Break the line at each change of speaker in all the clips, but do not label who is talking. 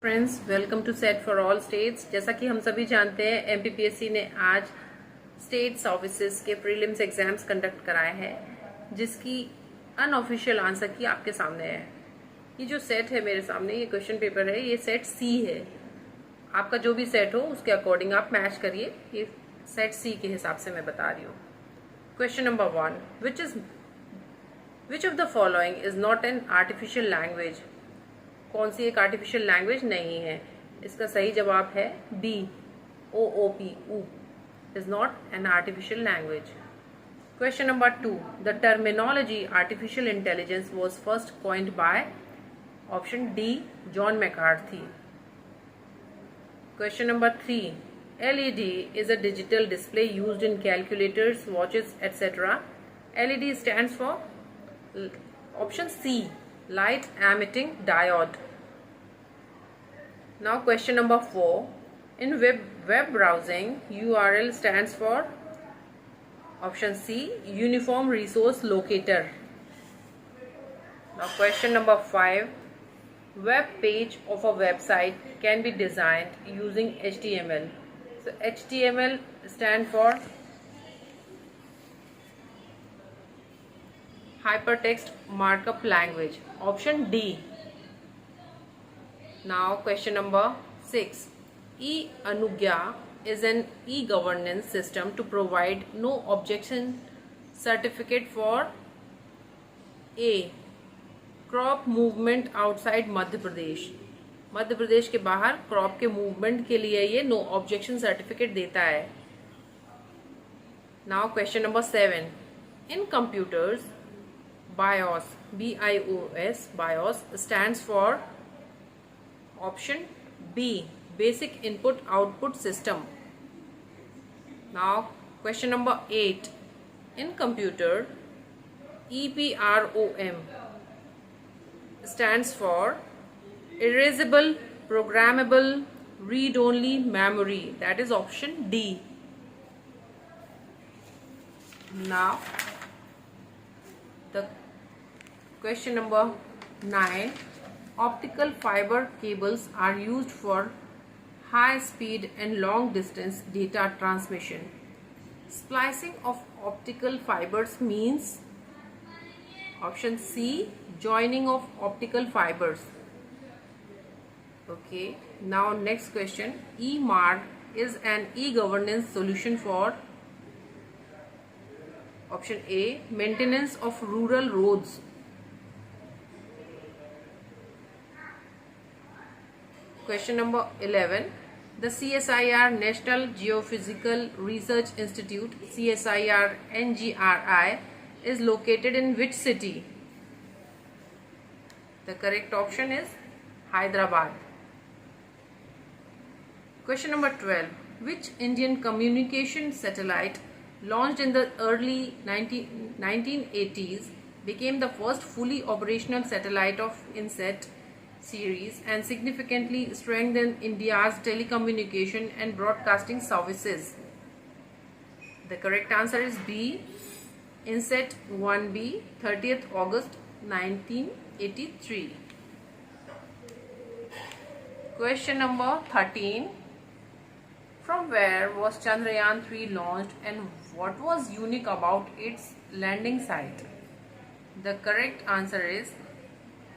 Friends, welcome to set for all states. जैसा कि हम सभी जानते हैं, एमपीपीएससी ने आज स्टेट सर्विसेज के प्रीलिम्स एग्जाम्स कंडक्ट कराए हैं, जिसकी अनऑफिशियल आंसर की आपके सामने है। ये जो सेट है मेरे सामने, ये क्वेश्चन पेपर है, ये सेट सी है। आपका जो भी सेट हो उसके अकॉर्डिंग आप मैच करिए। ये सेट सी के हिसाब से मैं बता रही हूँ। Question number 1, which of the following is not an artificial language? कौन सी एक आर्टिफिशियल लैंग्वेज नहीं है? इसका सही जवाब है B, OOP, is not an artificial language. Question number 2, the terminology artificial intelligence was first coined by option D, John McCarthy. Question number 3, LED is a digital display used in calculators, watches, etc. LED stands for option C, light emitting diode. Now question number 4, in web browsing, URL stands for option C, uniform resource locator. Now question number 5, web page of a website can be designed using HTML. So HTML stands for hypertext markup language, option D. Now question number 6, e-Anugya is an e-governance system to provide no objection certificate for A, crop movement outside Madhya Pradesh. Madhya Pradesh के बाहर crop के movement के लिए ये no objection certificate देता है। Now question number 7, in computers BIOS, BIOS, BIOS stands for option B, basic input output system. Now question number 8, in computer EPROM stands for erasable programmable read only memory, that is option D. Now the question number 9, optical fiber cables are used for high speed and long distance data transmission. Splicing of optical fibers means option C, joining of optical fibers. Okay, now next question, eMARG is an e-governance solution for option A, maintenance of rural roads. Question number 11, the CSIR National Geophysical Research Institute, CSIR NGRI, is located in which city? The correct option is Hyderabad. Question number 12, which Indian communication satellite launched in the early 1980s became the first fully operational satellite of INSAT series and significantly strengthened India's telecommunication and broadcasting services? The correct answer is B, INSAT 1B, 30th August 1983. Question number 13, from where was Chandrayaan 3 launched and what was unique about its landing site? The correct answer is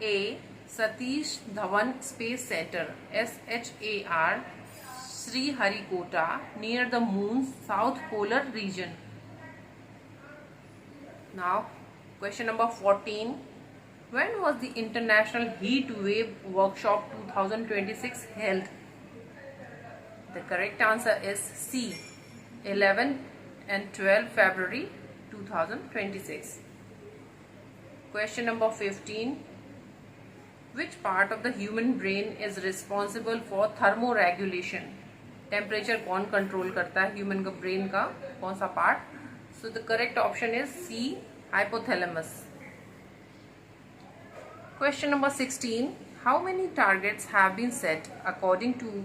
A, Satish Dhawan Space Center, SHAR, Sriharikota, near the moon's south polar region. Now question number 14, when was the International Heat Wave Workshop 2026 held? The correct answer is C, 11 and 12 February 2026. Question number 15, which part of the human brain is responsible for thermoregulation? Temperature कौन control करता है human का brain का, कौन सा part? So the correct option is C, hypothalamus. Question number 16, how many targets have been set according to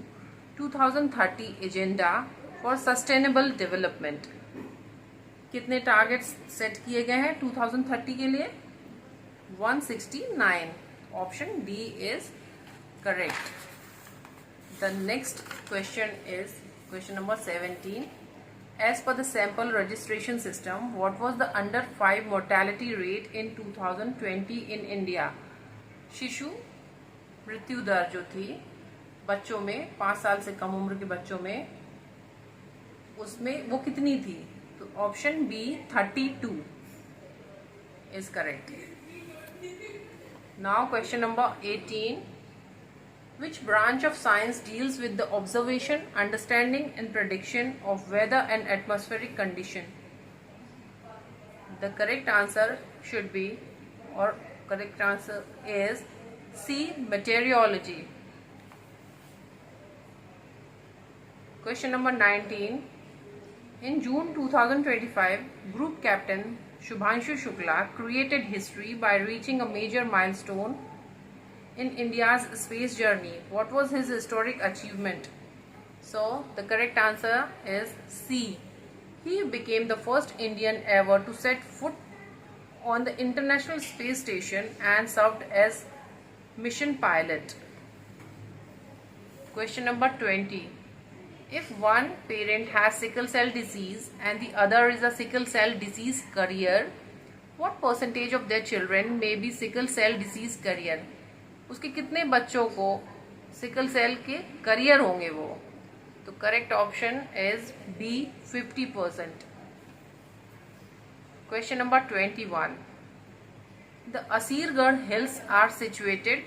2030 agenda for sustainable development? कितने targets set किए गए हैं 2030 के लिए? 169. Option D is correct. The next question is question number 17. As per the sample registration system, what was the under 5 mortality rate in 2020 in India? शिशु मृत्यु दर जो थी बच्चों में, 5 साल से कम उम्र के बच्चों में, उसमें वो कितनी थी? तो option B 32 is correct. Now question number 18. Which branch of science deals with the observation, understanding and prediction of weather and atmospheric condition? The correct answer should be, or correct answer is C, meteorology. Question number 19. In June 2025, Group Captain Shubhanshu Shukla created history by reaching a major milestone in India's space journey. What was his historic achievement? So the correct answer is C. He became the first Indian ever to set foot on the International Space Station and served as mission pilot. Question number 20. If one parent has sickle cell disease and the other is a sickle cell disease carrier, what percentage of their children may be sickle cell disease carrier? उसके कितने बच्चों को sickle cell के career होंगे वो? तो correct option is B 50%. Question number 21. The Asirgarh hills are situated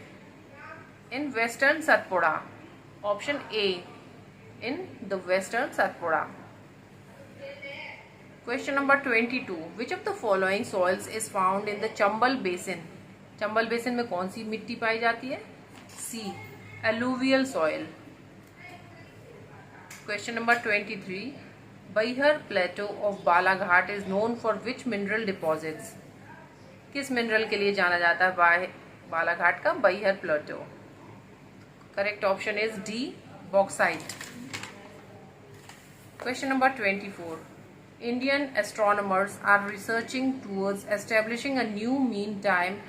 in western Satpura. Option A in the western Satpura. Question number 22. Which of the following soils is found in the Chambal basin? Chambal basin में कौन सी मिट्टी पाई जाती है? C, alluvial soil. Question number 23. Baihar plateau of Balaghat is known for which mineral deposits? किस mineral के लिए जाना जाता है बालाघाट का Baihar plateau? Correct option is D, bauxite. Question number 24. Indian astronomers are researching towards establishing a new mean time,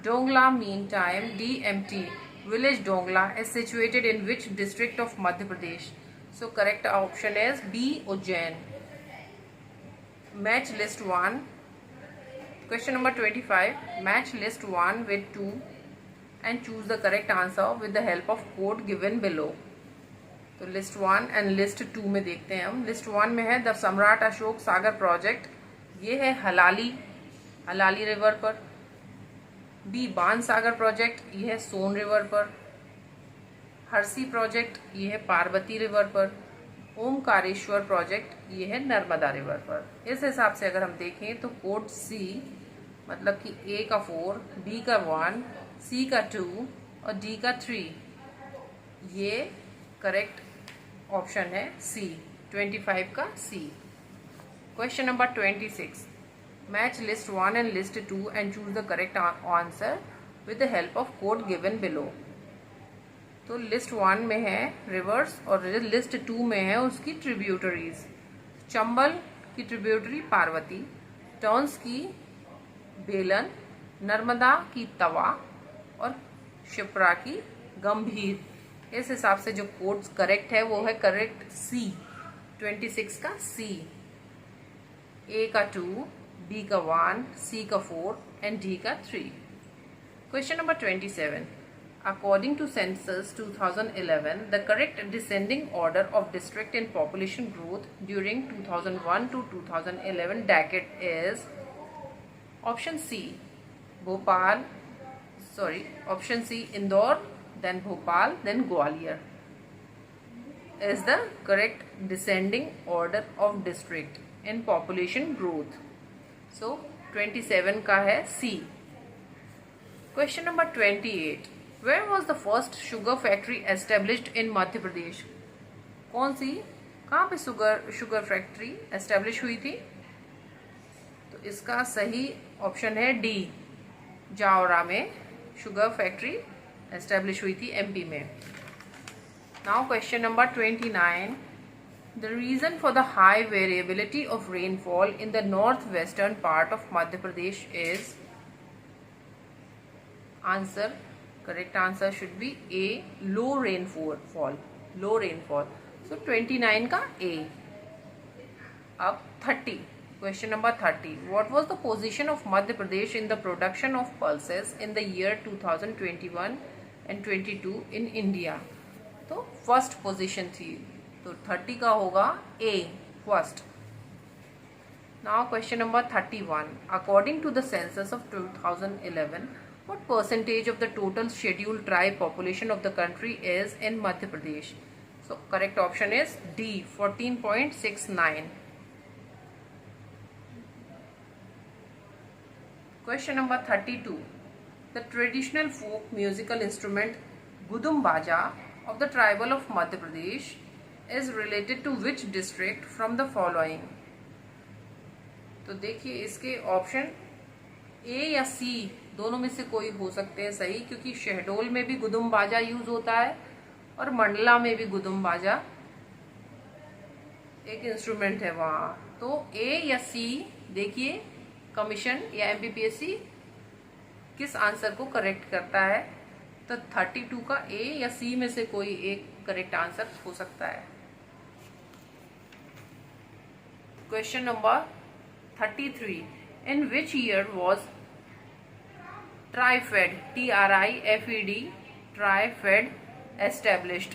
Dongla Mean Time (DMT). Village Dongla is situated in which district of Madhya Pradesh? So correct option is B, Ujjain. Match list 1. Question number 25. Match list 1 with 2 and choose the correct answer with the help of code given below. तो list 1 and list 2 में देखते हैं हम. List 1 में है the सम्राट अशोक सागर project. ये है हलाली रिवर पर. बी, बाण सागर प्रोजेक्ट. ये है सोन रिवर पर. हरसी प्रोजेक्ट. ये है पार्वती रिवर पर. ओमकारेश्वर प्रोजेक्ट. ये है नर्मदा रिवर पर. इस हिसाब से अगर हम देखें तो कोड सी, मतलब कि ए का 4, बी का 1, सी का 2 और डी का 3, ये करेक्ट ऑप्शन है सी, 25 का C. Question number 26. Match list 1 and list 2 and choose the correct answer with the help of code given below. तो लिस्ट 1 में है रिवर्स और लिस्ट 2 में है उसकी ट्रिब्यूटरीज. चंबल की ट्रिब्यूटरी पार्वती, टर्न्स की बेलन, नर्मदा की तवा और शिप्रा की गंभीर. इस हिसाब से जो कोड करेक्ट है वो है करेक्ट सी, 26 का सी. ए का 2, बी का 1, सी का 4 एंड डी का 3. Question number 27. According to census 2011, the correct descending order of district in population growth during 2001 to 2011 decade is option C, option C, Indore, then Bhopal, then Gwalior is the correct descending order of district in population growth. So 27 का है C. Question number 28. Where was the first sugar factory established in Madhya Pradesh? कौन सी, कहाँ पे sugar factory establish हुई थी? तो इसका सही ऑप्शन है डी, जावरा में शुगर फैक्ट्री एस्टेब्लिश हुई थी एमपी में. Now question number 29. The reason for the high variability of rainfall in the northwestern part of Madhya Pradesh is? Answer. Correct answer should be A, low rainfall. Low rainfall. So 29 का A. अब 30, question number 30, what was the position of Madhya Pradesh in the production of pulses in the year 2021 and 22 in India. तो first position थी, तो 30 का होगा A, first. Now question number 31, according to the census of 2011, what percentage of the total scheduled tribe population of the country is in Madhya Pradesh? So correct option is D, 14.69. Question number 32, the traditional folk musical instrument Gudum Baja of the tribal of Madhya Pradesh is related to which district from the following? तो देखिए इसके option A या सी दोनों में से कोई हो सकते हैं सही, क्योंकि शहडोल में भी गुदुम बाजा यूज होता है और मंडला में भी गुदुम बाजा एक इंस्ट्रूमेंट है वहां। तो ए या सी देखिए कमीशन या एमपीपीएससी किस आंसर को करेक्ट करता है। तो 32 का ए या सी में से कोई एक करेक्ट आंसर हो सकता है। Question number 33, in which year was TriFed, TRIFED, TriFed established?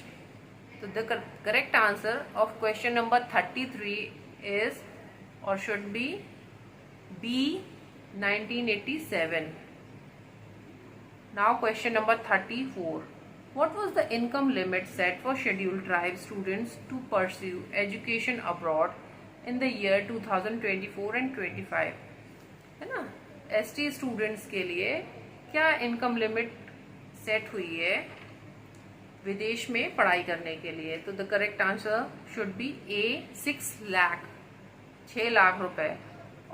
So the correct answer of question number 33 is or should be B, 1987. Now question number 34, what was the income limit set for scheduled tribe students to pursue education abroad in the year 2024 and 25? है ना, ST students के लिए क्या income limit set हुई है विदेश में पढ़ाई करने के लिए? तो the correct answer should be A, 6 lakh, 6 lakh रुपए,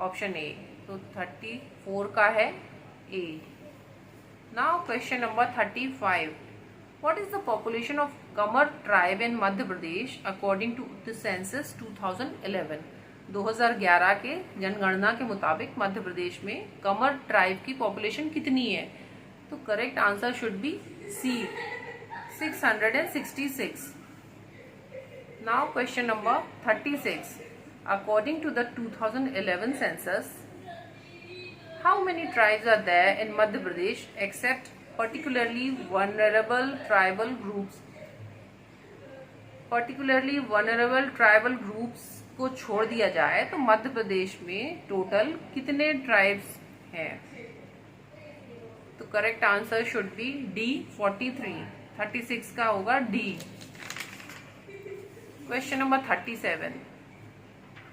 ऑप्शन ए। तो 34 का है A. Now question number 35, what is the population of Kamar tribe in Madhya Pradesh according to the census 2011? 2011 के जनगणना के मुताबिक मध्य प्रदेश में कमर ट्राइब की पॉपुलेशन कितनी है? तो correct answer should be C, 666। Now question number 36, according to the 2011 census, how many tribes are there in Madhya Pradesh except particularly vulnerable tribal groups? Particularly vulnerable tribal groups को छोड़ दिया जाए तो मध्य प्रदेश में टोटल कितने ट्राइब्स हैं? तो correct answer should be D, 43। 36 का होगा D. Question number 37,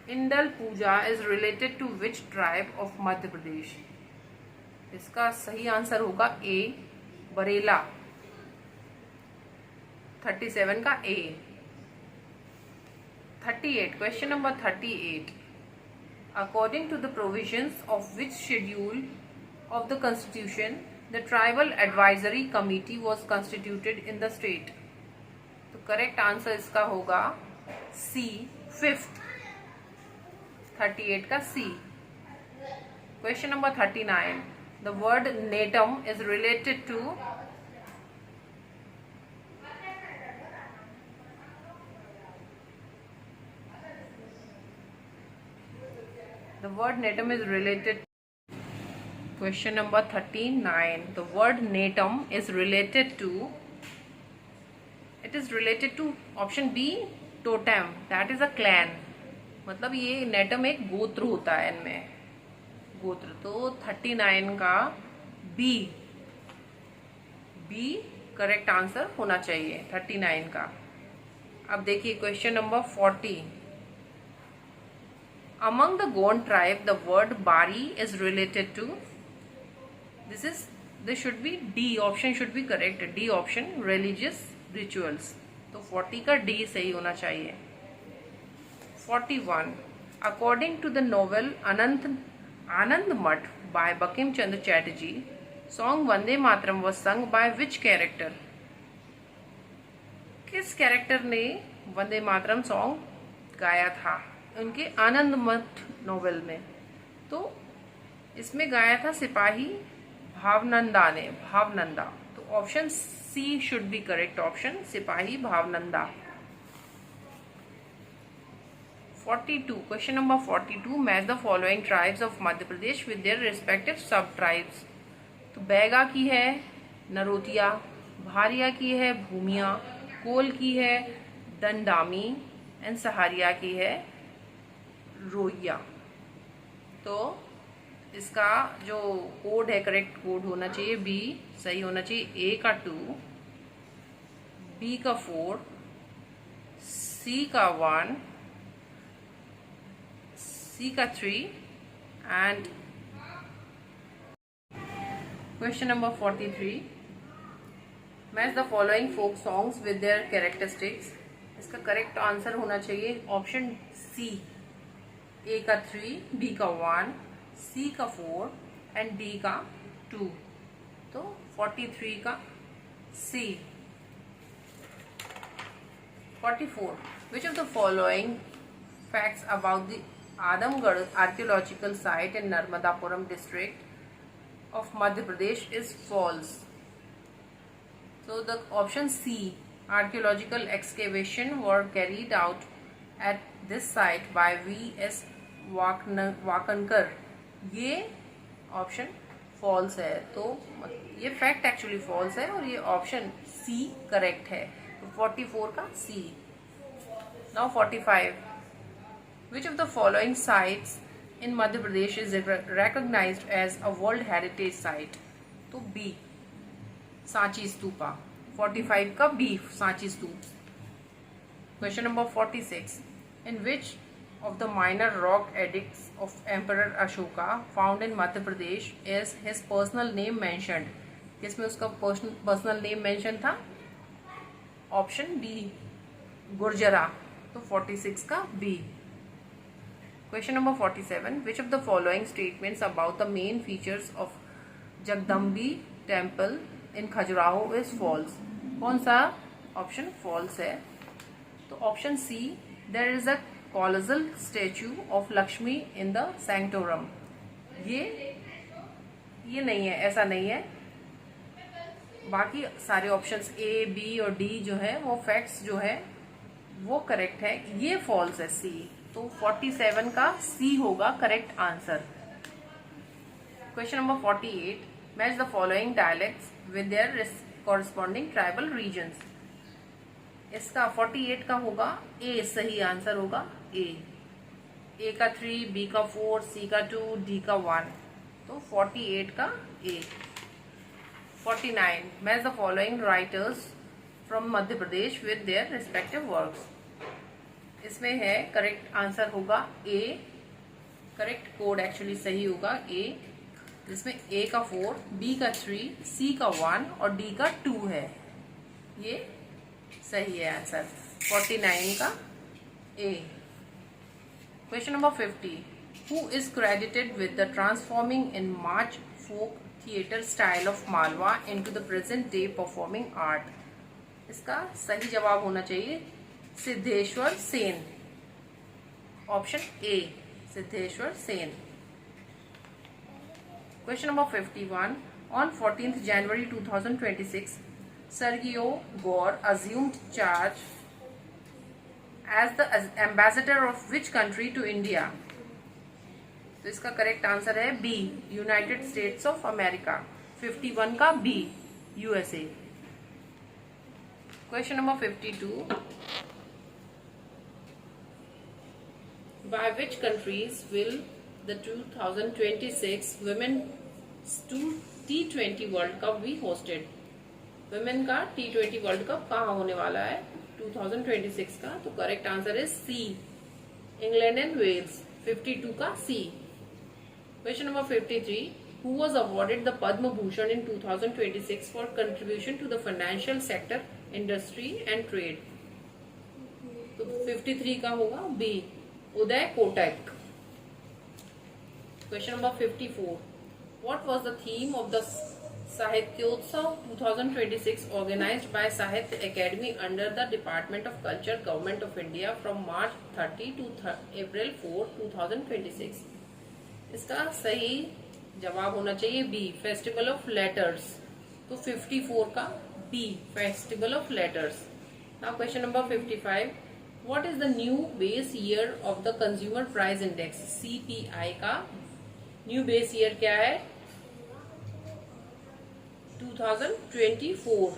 Indal puja is related to which tribe of Madhya Pradesh? इसका सही आंसर होगा ए, बरेला। 37 का ए। 38, question number 38, according to the provisions of which schedule of the constitution the tribal advisory committee was constituted in the state? तो correct answer इसका होगा C, 5th। 38 का C। question number 39, the word netam is related to the word netam is related. Question number 39, the word netam is related to, it is related to option B, totem, that is a clan। मतलब ये नेटम एक गोत्र होता है, इनमें गोत्र। तो 39 का बी, बी करेक्ट आंसर होना चाहिए 39 का। अब देखिए question number 40, among the Gond tribe the word bari is related to, this should be D, option should be correct, D option, religious rituals। तो 40 का D सही होना चाहिए। 41, according to the novel Anand Math by Bankim Chandra Chatterjee, song Vande Mataram was sung by which character? किस character ने Vande Mataram song गाया था उनके आनंद मठ नोवेल में? तो इसमें गाया था सिपाही भावनंदा ने, भावनंदा। तो option C should be correct option, सिपाही Bhavananda. 42, question number 42, match the following tribes of Madhya Pradesh with their respective sub tribes. तो बैगा की है नरोतिया, भारिया की है भूमिया, कोल की है दंडामी एंड सहारिया की है रोइया। तो इसका जो कोड है, करेक्ट कोड होना चाहिए बी, सही होना चाहिए। ए का 2, बी का 4, सी का 1, सी का 3 and question number 43, match the following folk songs with their characteristics. इसका करेक्ट आंसर होना चाहिए ऑप्शन सी, ए का 3, बी का 1, सी का 4 एंड डी का 2। तो 43 का सी। 44, which of the following facts about the Adamgarh archaeological site in Narmadapuram district of Madhya Pradesh is false? So the option C, archaeological excavation were carried out at this site by V.S. Wakankar, ये option false है। तो ये fact actually false है और ये option C correct है। तो 44 का C. Now 45, which of the following sites in Madhya Pradesh is recognised as a world heritage site? तो बी, सांची स्तूपा। 45 का B, Sanchi stupa. Question number 46, in which of the minor rock edicts of Emperor Ashoka found in Madhya Pradesh is his personal name mentioned? किसमें उसका personal name mention था? Option B, Gurjara. तो 46 का B. Question number 47, which of the following statements about the main features of Jagdambi temple in Khajuraho is false? कौन सा option false है? तो option C, there is a colossal statue of Lakshmi in the sanctorum। ये नहीं है, ऐसा नहीं है। बाकी सारे ऑप्शंस ए, बी और डी जो है वो फैक्ट्स जो है वो करेक्ट है, ये फॉल्स है सी। तो 47 का सी होगा correct answer. Question number 48, match the following dialects with their corresponding tribal regions. इसका 48 का होगा ए, सही आंसर होगा ए का 3, बी का 4, सी का 2, डी का 1। तो 48 का ए। 49, match the following writers from Madhya Pradesh with their respective works. इसमें है करेक्ट आंसर होगा ए, करेक्ट कोड एक्चुअली सही होगा ए, जिसमें ए का 4, बी का 3, सी का 1 और डी का 2 है। ये सही है आंसर 49 का A. Question number 50, who is credited with the transforming in Maach folk theatre style of Malwa into the present day performing art? इसका सही जवाब होना चाहिए Siddheshwar Sen. Option A, Siddheshwar Sen. Question number 51, on 14th January 2026, Sergio Gore assumed charge as the ambassador of which country to India? तो इसका correct answer है B, United States of America. 51 का B, USA. Question number 52, by which countries will the 2026 Women's T20 World Cup be hosted? Women का T20 world cup कहाँ होने वाला है 2026 का? तो करेक्ट आंसर है सी, इंग्लैंड एंड वेल्स। 52 का C. Question number 53, who was awarded the Padma Bhushan in 2026 for contribution to the financial sector, industry and trade? तो 53 का होगा B, Uday Kotak. Question number 54, what was the theme of the Sahityotsav 2026 organized by Sahitya Academy under the Department of Culture, Government of India from March 30 to April 4, 2026? इसका सही जवाब होना चाहिए B, festival of letters. तो 54 का B. Festival of Letters. Now question number 55. What is the new base year of the Consumer Price Index? CPI का new base year क्या है? 2024.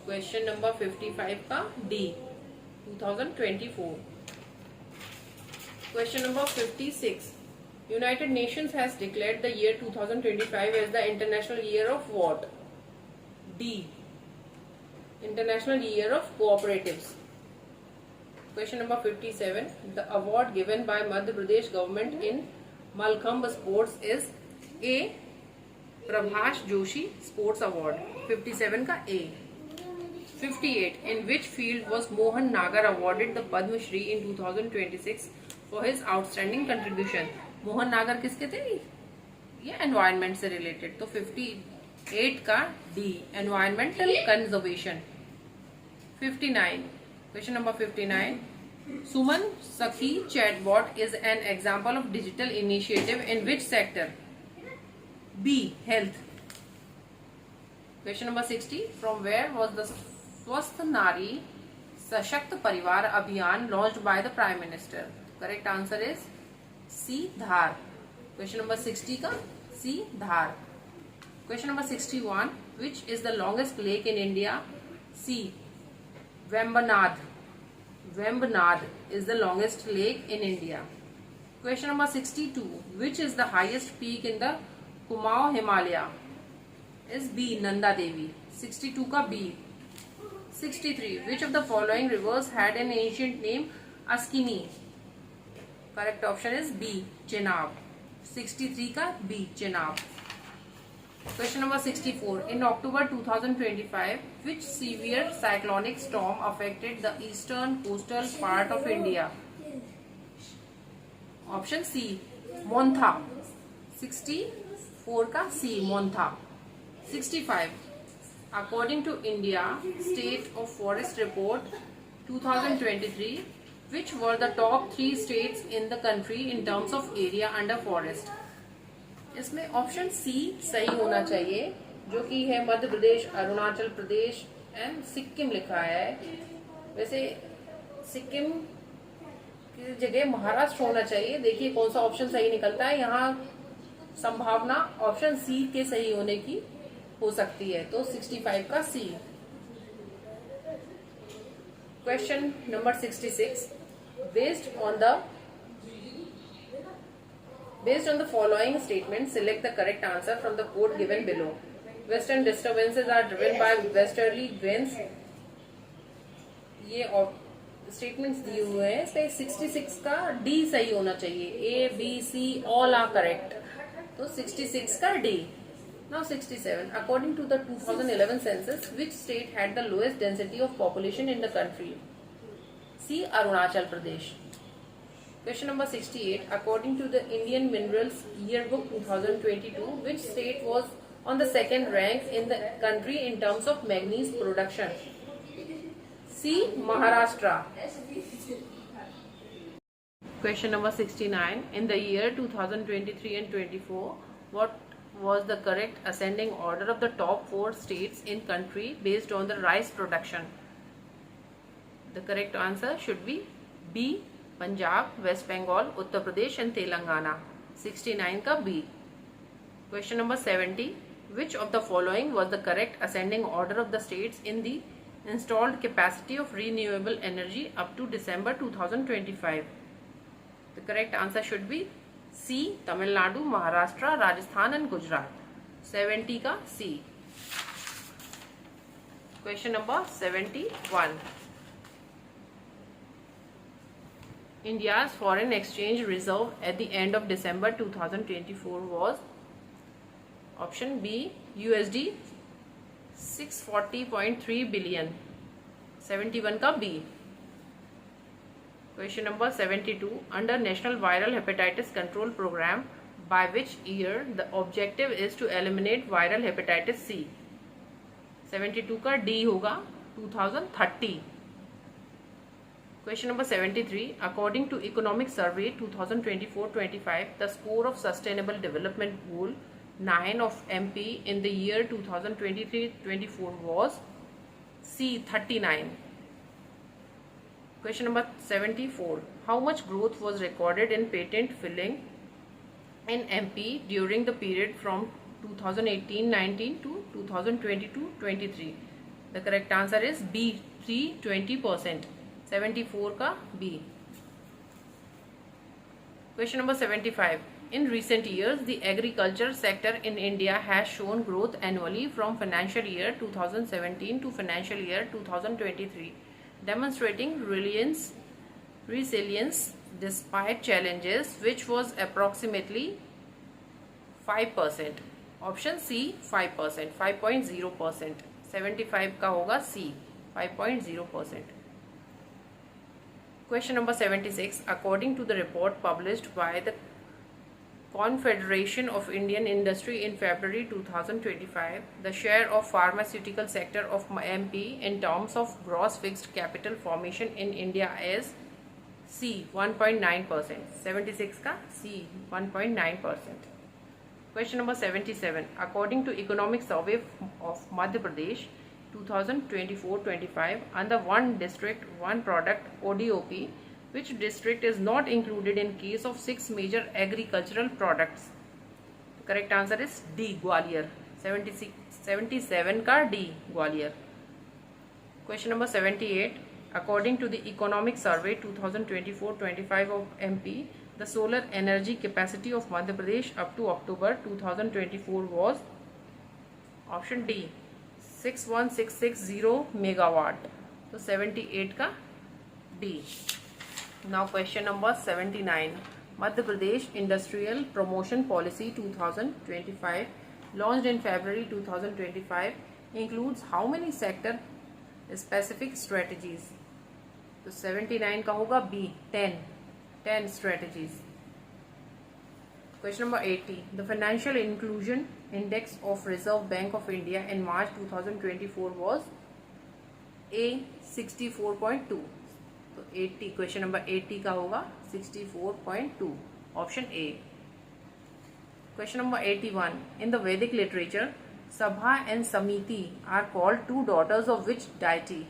क्वेश्चन नंबर 55 का D. 2024. Question number 56. United Nations has declared the year 2025 as the International Year of what? D. International Year of Cooperatives. Question number 57. The award given by Madhya Pradesh government in Malkhambh sports is A. Prabhash Joshi Sports Award. 57 का A. 58. In which field was Mohan Nagar awarded the Padma Shri in 2026 for his outstanding contribution? Mohan नागर किसके थे? ये environment से related. तो 58 का D. Environmental conservation. 59. Question number 59. Suman Sakhi chatbot is an example of digital initiative in which sector? B. Health. Question number 60. From where was the Swasth Nari Sashakt Parivar Abhiyan launched by the prime minister? Correct answer is C. Dhar. Question number 60 का C. Dhar. Question number 61. Which is the longest lake in India? C. Vembanad. Vembanad is the longest lake in India. Question number 62. Which is the highest peak in the Kumaon Himalaya? Is B. Nanda Devi. 62 का B. 63. Which of the following rivers had an ancient name Askini? Correct option is B. Chenab. 63 का B. Chenab. Question number 64. In October 2025, which severe cyclonic storm affected the eastern coastal part of India? Option C. Montha. 64 का C. Montha. 65. According to India State of Forest Report 2023, which were the top 3 states in the country in terms of area under forest? इसमें option C सही होना चाहिए, जो कि है Madhya Pradesh, Arunachal Pradesh and Sikkim लिखा है. वैसे सिक्किम की जगह महाराष्ट्र होना चाहिए. देखिए कौन सा ऑप्शन सही निकलता है. यहाँ संभावना ऑप्शन सी के सही होने की हो सकती है. तो 65 का C. Question number 66. Based on the following statement, select the correct answer from the code given below. Western disturbances are driven by westerly winds. ये स्टेटमेंट्स दिए हुए हैं. इस पे 66 का D सही होना चाहिए. A, B, C all are correct. तो 66 का D. Now 67. According to the 2011 census, which state had the lowest density of population in the country? C. Arunachal Pradesh. Question number 68. According to the Indian Minerals Yearbook 2022, which state was on the second rank in the country in terms of manganese production? C. Maharashtra. Question number 69. In the year 2023 and 24, what was the correct ascending order of the top 4 states in country based on the rice production? The correct answer should be B. Punjab, West Bengal, Uttar Pradesh and Telangana. 69 का B. Question number 70. Which of the following was the correct ascending order of the states in the installed capacity of renewable energy up to December 2025? The correct answer should be C. Tamil Nadu, Maharashtra, Rajasthan and Gujarat. 70 का C. Question number 71. India's foreign exchange reserve at the end of December 2024 was option B. USD 640.3 billion. 71 का B. Question number 72. Under National Viral Hepatitis Control Program, by which year the objective is to eliminate viral hepatitis C? 72 का D होगा 2030. Question number 73. According to Economic Survey 2024-25, the score of Sustainable Development Goal 9 of MP in the year 2023-24 was C. 39. Question number 74. How much growth was recorded in patent filing in MP during the period from 2018-19 to 2022-23? The correct answer is B. 320%. 74 का B. Question number 75. In recent years, the agriculture sector in India has shown growth annually from financial year 2017 to financial year 2023, demonstrating resilience despite challenges, which was approximately 5%. Option C 5%, 5.0%. 75 का होगा C 5.0%. Question number 76. According to the report published by the Confederation of Indian Industry in February 2025, the share of pharmaceutical sector of MP in terms of gross fixed capital formation in India is C 1.9%. 76 का C 1.9%. Question number 77. According to Economic Survey of Madhya Pradesh 2024-25, under one district, one product ODOP, which district is not included in case of 6 major agricultural products? The correct answer is D. Gwalior. 77 का D. Gwalior. Question number 78. According to the Economic Survey 2024-25 of MP, the solar energy capacity of Madhya Pradesh up to October 2024 was option D 61660 megawatt. So 78 का D. Now question number 79. Madhya Pradesh Industrial Promotion Policy 2025, launched in February 2025, includes how many sector specific strategies? तो 79 का होगा B 10 strategies. Question number 80. The Financial Inclusion Index of Reserve Bank of India in March 2024 was A 64.2. तो 80, question number 80 का होगा 64.2, ऑप्शन A. Question number 81. In the Vedic literature, sabha and samiti are called two daughters of which deity?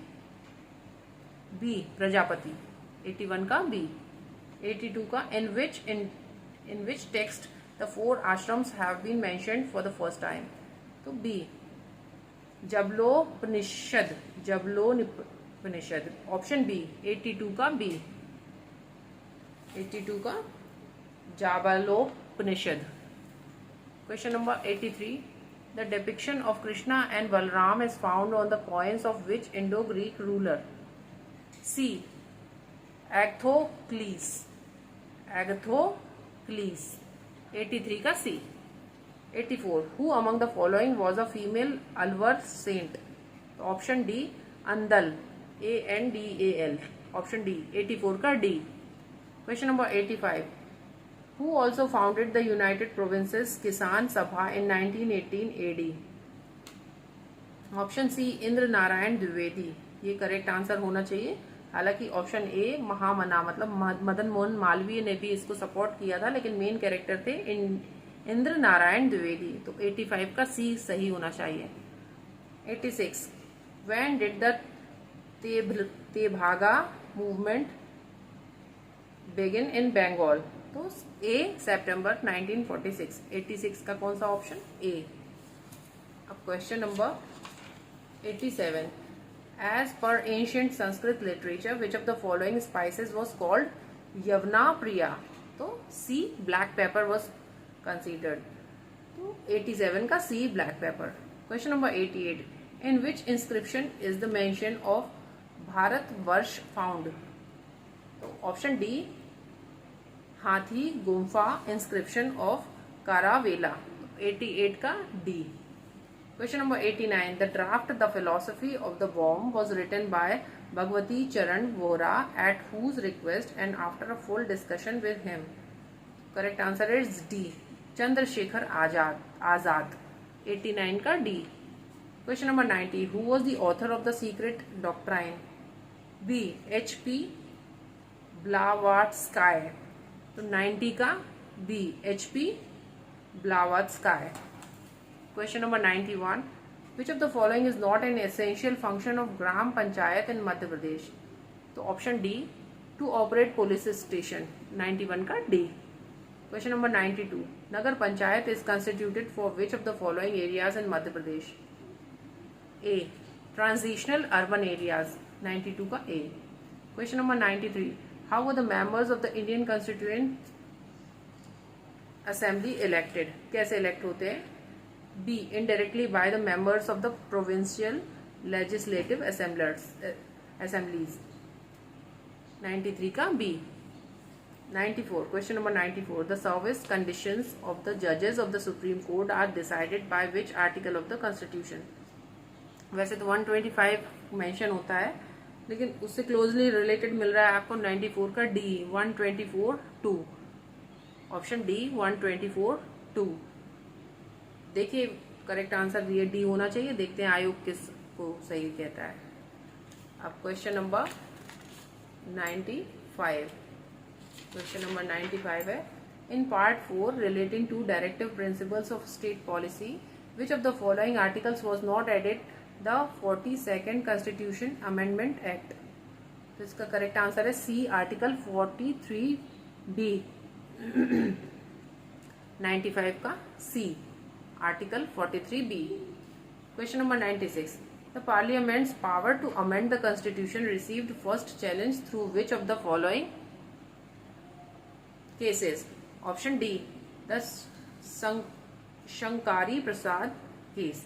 B Prajapati. 81 का B. 82 का in which text the 4 ashrams have been mentioned for the first time? तो B Jabalopanishad. Option B. 82 का B. 82 का Jabalopanishad. Question number 83. The depiction of Krishna and Balram is found on the coins of which Indo Greek ruler? C Agathocles. 83 का C. 84. Who among the following was a female Alvar saint? Option D Andal. ANDAL. Option D. 84 का D. Question number 85. Who also founded the United Provinces Kisan Sabha in 1918 AD? Option C Indra Narayan Dwivedi. ये correct answer होना चाहिए. हालांकि option A महामना मतलब मदन मोहन मालवीय ने भी इसको support किया था, लेकिन मेन कैरेक्टर थे इंद्र नारायण द्विवेदी. तो 85 का सी सही होना चाहिए. 86. When did the Tebhaga movement begin in Bengal? तो ए सितंबर 1946. 86 का कौन सा ऑप्शन? ए. अब question number 87. As per ancient Sanskrit literature, which of the following spices was called Yavna Priya? तो C black pepper was considered. तो 87 का C black pepper. Question number 88. In which inscription is the mention of Bharat वर्ष found? तो option D हाथी Gumpha inscription of कारावेला. 88 का D. Question number 89. The draft The Philosophy of the Bomb was written by Bhagwati Charan Vora at whose request and after a full discussion with him? Correct answer is D. Chandrasekhar Azad. 89 का D. Question number 90. Who was the author of The Secret Doctrine? B. H.P. Blavatsky. तो 90 का B. H.P. Blavatsky. Question number 91. Which of the following is not an essential function of Gram Panchayat in Madhya Pradesh? तो option D, to operate police station, 91 का D. Question number 92. Nagar Panchayat is constituted for which of the following areas in Madhya Pradesh? A. Transitional urban areas, 92 का A. Question number 93. How were the members of the Indian Constituent Assembly elected? कैसे elect होते हैं? B. Indirectly by the members of the provincial legislative assemblies, 93 का B. 94. Question number 94. The service conditions of the judges of the Supreme Court are decided by which article of the Constitution? वैसे तो 125 mention होता है, लेकिन उससे closely related मिल रहा है आपको 94 का डी, 124(2). Option D 124(2). देखिए करेक्ट आंसर भी डी होना चाहिए. देखते हैं आयोग किस को सही कहता है. अब क्वेश्चन नंबर 95. क्वेश्चन नंबर 95 है, in part 4 relating to directive principles of state policy which of the following articles was not added the 42nd constitution amendment act. तो इसका करेक्ट आंसर है सी, आर्टिकल 43B. 95 का C, article 43B. Question number 96. The Parliament's power to amend the Constitution received first challenge through which of the following cases? Option D, the Shankari Prasad case.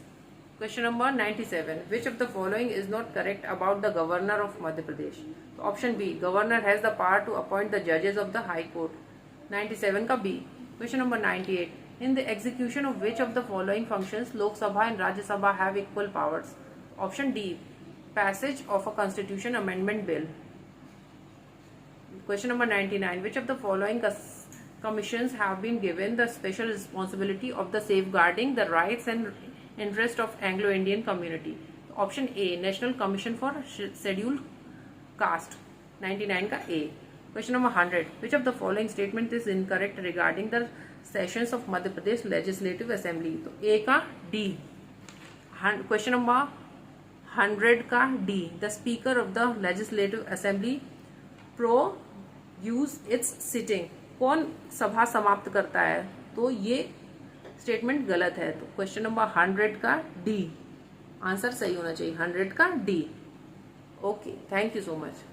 Question number 97. Which of the following is not correct about the Governor of Madhya Pradesh? Option B, Governor has the power to appoint the judges of the High Court, 97 का B. Question number 98. In the execution of which of the following functions Lok Sabha and Rajya Sabha have equal powers? Option D, passage of a constitution amendment bill. Question number 99. Which of the following commissions have been given the special responsibility of the safeguarding the rights and interest of Anglo-Indian community? Option A, National Commission for Scheduled Caste, 99 का A. Question number 100. Which of the following statement is incorrect regarding the sessions of Madhya Pradesh Legislative Assembly? तो A का D. Question number 100 का D. The Speaker of the Legislative Assembly use its sitting. कौन सभा समाप्त करता है? तो ये स्टेटमेंट गलत है. तो क्वेश्चन नंबर 100 का डी आंसर सही होना चाहिए. 100 का D. Okay, thank you so much.